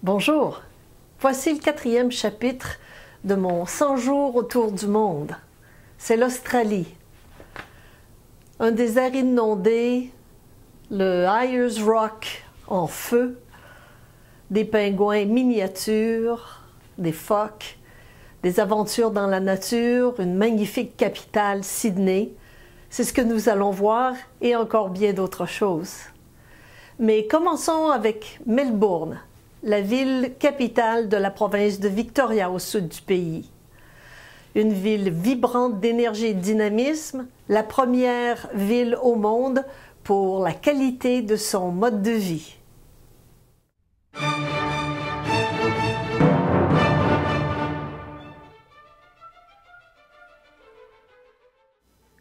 Bonjour, voici le 4e chapitre de mon 100 jours autour du monde. C'est l'Australie. Un désert inondé, le Ayers Rock en feu, des pingouins miniatures, des phoques, des aventures dans la nature, une magnifique capitale, Sydney. C'est ce que nous allons voir et encore bien d'autres choses. Mais commençons avec Melbourne, la ville capitale de la province de Victoria au sud du pays. Une ville vibrante d'énergie et de dynamisme, la première ville au monde pour la qualité de son mode de vie.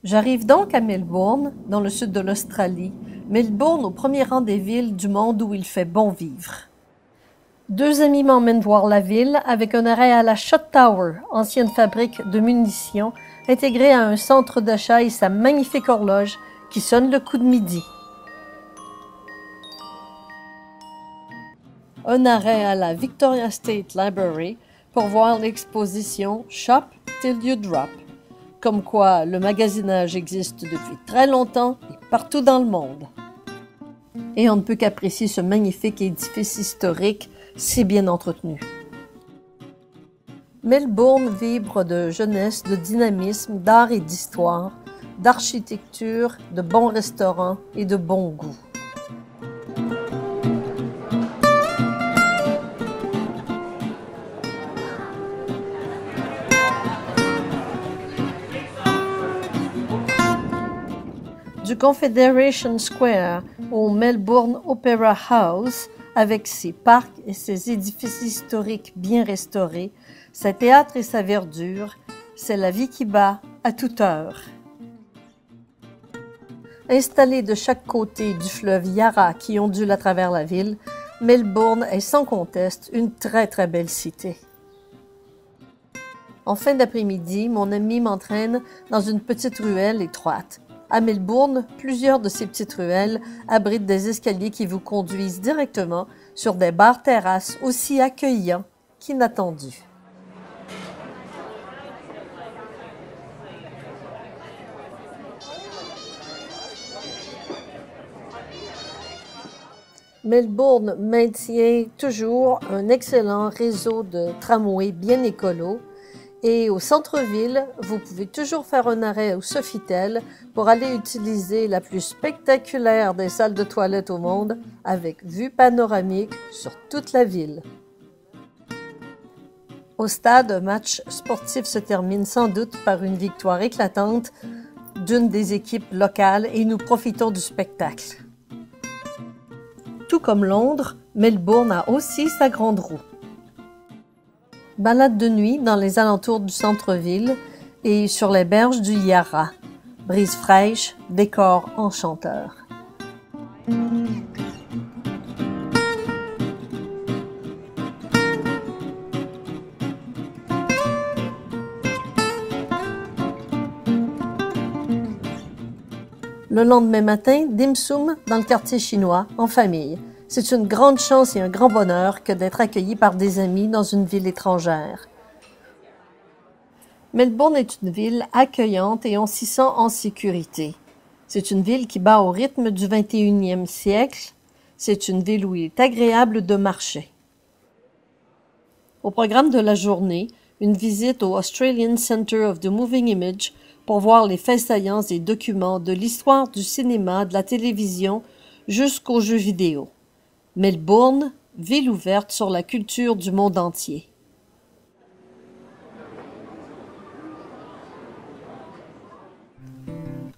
J'arrive donc à Melbourne, dans le sud de l'Australie. Melbourne au premier rang des villes du monde où il fait bon vivre. Deux amis m'emmènent voir la ville avec un arrêt à la Shot Tower, ancienne fabrique de munitions, intégrée à un centre d'achat et sa magnifique horloge qui sonne le coup de midi. Un arrêt à la Victoria State Library pour voir l'exposition Shop Till You Drop. Comme quoi le magasinage existe depuis très longtemps et partout dans le monde. Et on ne peut qu'apprécier ce magnifique édifice historique si bien entretenu. Melbourne vibre de jeunesse, de dynamisme, d'art et d'histoire, d'architecture, de bons restaurants et de bon goût. Du Confederation Square au Melbourne Opera House, avec ses parcs et ses édifices historiques bien restaurés, ses théâtres et sa verdure, c'est la vie qui bat à toute heure. Installée de chaque côté du fleuve Yarra qui ondule à travers la ville, Melbourne est sans conteste une très très belle cité. En fin d'après-midi, mon ami m'entraîne dans une petite ruelle étroite. À Melbourne, plusieurs de ces petites ruelles abritent des escaliers qui vous conduisent directement sur des bars-terrasses aussi accueillants qu'inattendus. Melbourne maintient toujours un excellent réseau de tramways bien écolo. Et au centre-ville, vous pouvez toujours faire un arrêt au Sofitel pour aller utiliser la plus spectaculaire des salles de toilette au monde avec vue panoramique sur toute la ville. Au stade, un match sportif se termine sans doute par une victoire éclatante d'une des équipes locales et nous profitons du spectacle. Tout comme Londres, Melbourne a aussi sa grande roue. Balade de nuit dans les alentours du centre-ville et sur les berges du Yarra. Brise fraîche, décor enchanteur. Le lendemain matin, dim sum dans le quartier chinois, en famille. C'est une grande chance et un grand bonheur que d'être accueilli par des amis dans une ville étrangère. Melbourne est une ville accueillante et on s'y sent en sécurité. C'est une ville qui bat au rythme du 21e siècle. C'est une ville où il est agréable de marcher. Au programme de la journée, une visite au Australian Centre of the Moving Image pour voir les faits saillants et documents de l'histoire du cinéma, de la télévision jusqu'aux jeux vidéo. Melbourne, ville ouverte sur la culture du monde entier.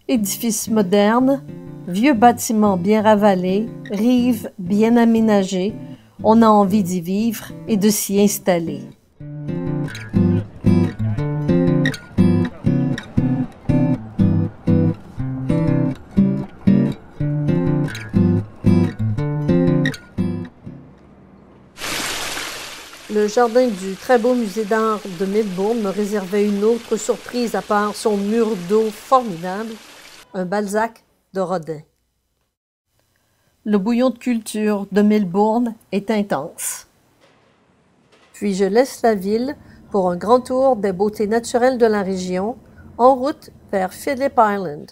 Édifices modernes, vieux bâtiments bien ravalés, rives bien aménagées, on a envie d'y vivre et de s'y installer. Le jardin du très beau musée d'art de Melbourne me réservait une autre surprise à part son mur d'eau formidable, un Balzac de Rodin. Le bouillon de culture de Melbourne est intense. Puis je laisse la ville pour un grand tour des beautés naturelles de la région, en route vers Phillip Island.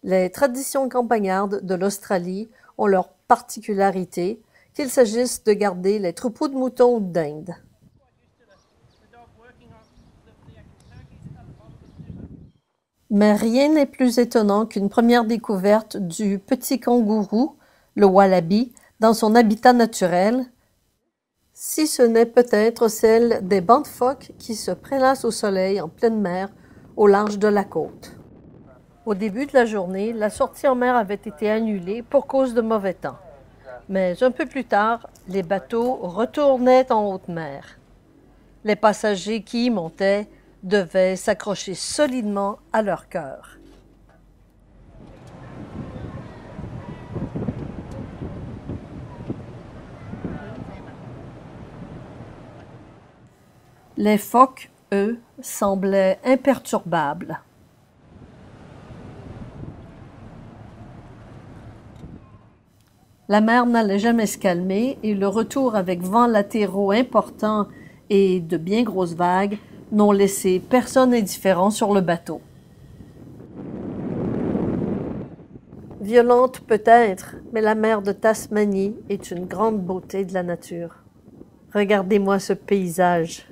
Les traditions campagnardes de l'Australie ont leurs particularités, qu'il s'agisse de garder les troupeaux de moutons ou de dindes. Mais rien n'est plus étonnant qu'une première découverte du petit kangourou, le wallaby, dans son habitat naturel, si ce n'est peut-être celle des bancs de phoques qui se prélassent au soleil en pleine mer au large de la côte. Au début de la journée, la sortie en mer avait été annulée pour cause de mauvais temps. Mais un peu plus tard, les bateaux retournaient en haute mer. Les passagers qui y montaient devaient s'accrocher solidement à leur cœur. Les phoques, eux, semblaient imperturbables. La mer n'allait jamais se calmer et le retour avec vents latéraux importants et de bien grosses vagues n'ont laissé personne indifférent sur le bateau. Violente peut-être, mais la mer de Tasmanie est une grande beauté de la nature. Regardez-moi ce paysage.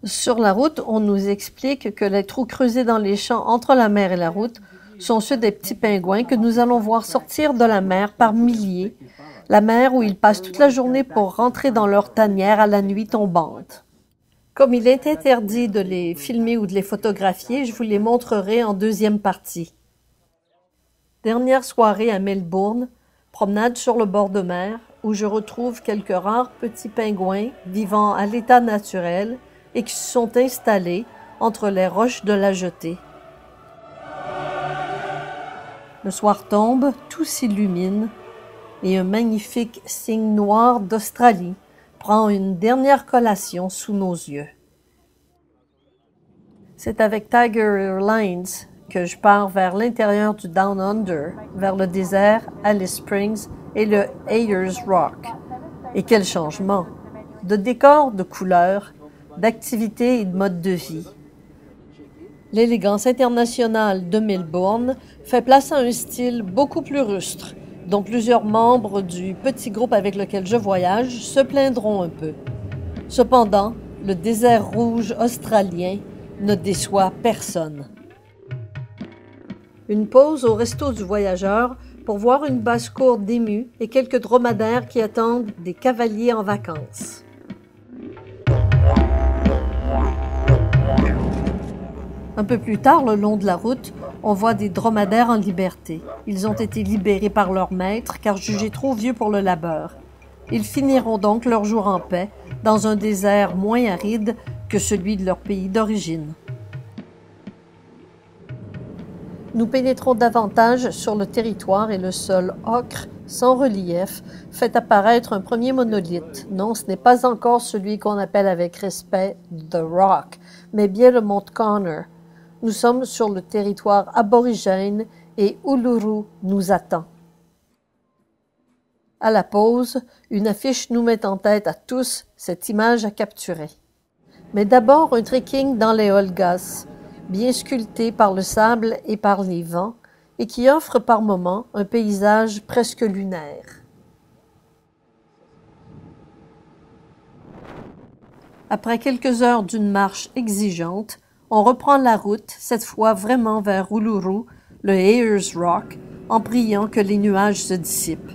Sur la route, on nous explique que les trous creusés dans les champs entre la mer et la route sont ceux des petits pingouins que nous allons voir sortir de la mer par milliers, la mer où ils passent toute la journée pour rentrer dans leur tanière à la nuit tombante. Comme il est interdit de les filmer ou de les photographier, je vous les montrerai en deuxième partie. Dernière soirée à Melbourne, promenade sur le bord de mer, où je retrouve quelques rares petits pingouins vivant à l'état naturel et qui se sont installés entre les roches de la jetée. Le soir tombe, tout s'illumine et un magnifique cygne noir d'Australie prend une dernière collation sous nos yeux. C'est avec Tiger Airlines que je pars vers l'intérieur du Down Under, vers le désert, Alice Springs et le Ayers Rock. Et quel changement! De décors, de couleurs, d'activités et de mode de vie. L'élégance internationale de Melbourne fait place à un style beaucoup plus rustre, dont plusieurs membres du petit groupe avec lequel je voyage se plaindront un peu. Cependant, le désert rouge australien ne déçoit personne. Une pause au resto du voyageur pour voir une basse-cour d'émus et quelques dromadaires qui attendent des cavaliers en vacances. Un peu plus tard, le long de la route, on voit des dromadaires en liberté. Ils ont été libérés par leur maître car jugés trop vieux pour le labeur. Ils finiront donc leur jour en paix dans un désert moins aride que celui de leur pays d'origine. Nous pénétrons davantage sur le territoire et le sol ocre, sans relief, fait apparaître un premier monolithe. Non, ce n'est pas encore celui qu'on appelle avec respect « The Rock », mais bien le mont Connor. Nous sommes sur le territoire aborigène et Uluru nous attend. À la pause, une affiche nous met en tête à tous cette image à capturer. Mais d'abord un trekking dans les Olgas, bien sculpté par le sable et par les vents, et qui offre par moments un paysage presque lunaire. Après quelques heures d'une marche exigeante, on reprend la route, cette fois vraiment vers Uluru, le Ayers Rock, en priant que les nuages se dissipent.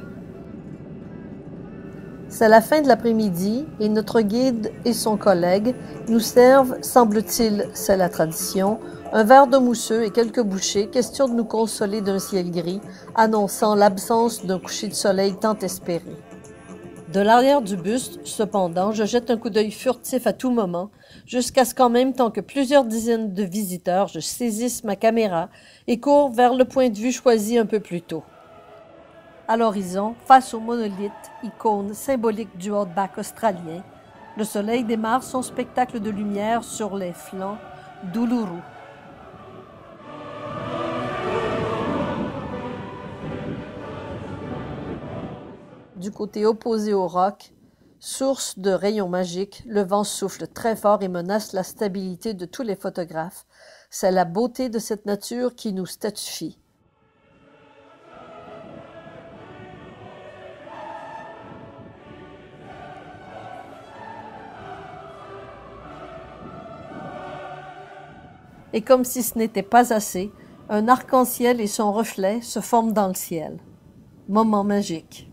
C'est la fin de l'après-midi et notre guide et son collègue nous servent, semble-t-il, c'est la tradition, un verre d'eau mousseux et quelques bouchées, question de nous consoler d'un ciel gris, annonçant l'absence d'un coucher de soleil tant espéré. De l'arrière du bus, cependant, je jette un coup d'œil furtif à tout moment, jusqu'à ce qu'en même temps que plusieurs dizaines de visiteurs, je saisisse ma caméra et cours vers le point de vue choisi un peu plus tôt. À l'horizon, face au monolithe, icône symbolique du outback australien, le soleil démarre son spectacle de lumière sur les flancs d'Uluru. Du côté opposé au roc, Source de rayons magiques, le vent souffle très fort et menace la stabilité de tous les photographes. C'est la beauté de cette nature qui nous stupéfie. Et comme si ce n'était pas assez, un arc-en-ciel et son reflet se forment dans le ciel. Moment magique.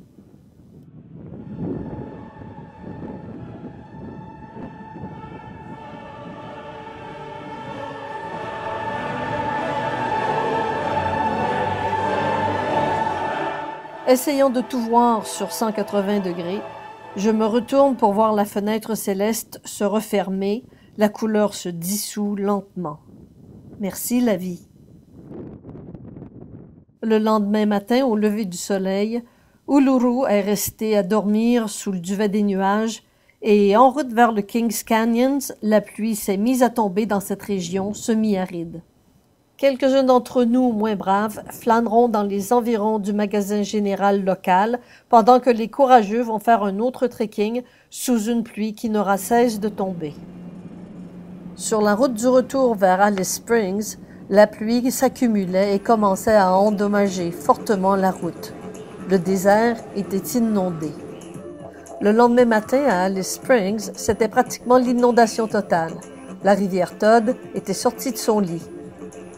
Essayant de tout voir sur 180 degrés, je me retourne pour voir la fenêtre céleste se refermer, la couleur se dissout lentement. Merci la vie. Le lendemain matin, au lever du soleil, Uluru est resté à dormir sous le duvet des nuages et en route vers le Kings Canyons, la pluie s'est mise à tomber dans cette région semi-aride. Quelques-uns d'entre nous, moins braves, flâneront dans les environs du magasin général local pendant que les courageux vont faire un autre trekking sous une pluie qui n'aura cesse de tomber. Sur la route du retour vers Alice Springs, la pluie s'accumulait et commençait à endommager fortement la route. Le désert était inondé. Le lendemain matin, à Alice Springs, c'était pratiquement l'inondation totale. La rivière Todd était sortie de son lit.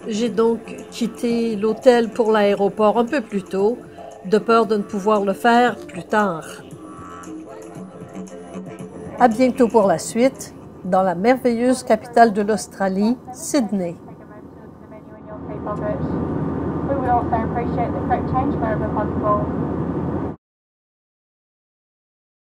J'ai donc quitté l'hôtel pour l'aéroport un peu plus tôt, de peur de ne pouvoir le faire plus tard. À bientôt pour la suite, dans la merveilleuse capitale de l'Australie, Sydney. We would also appreciate the correct change wherever possible.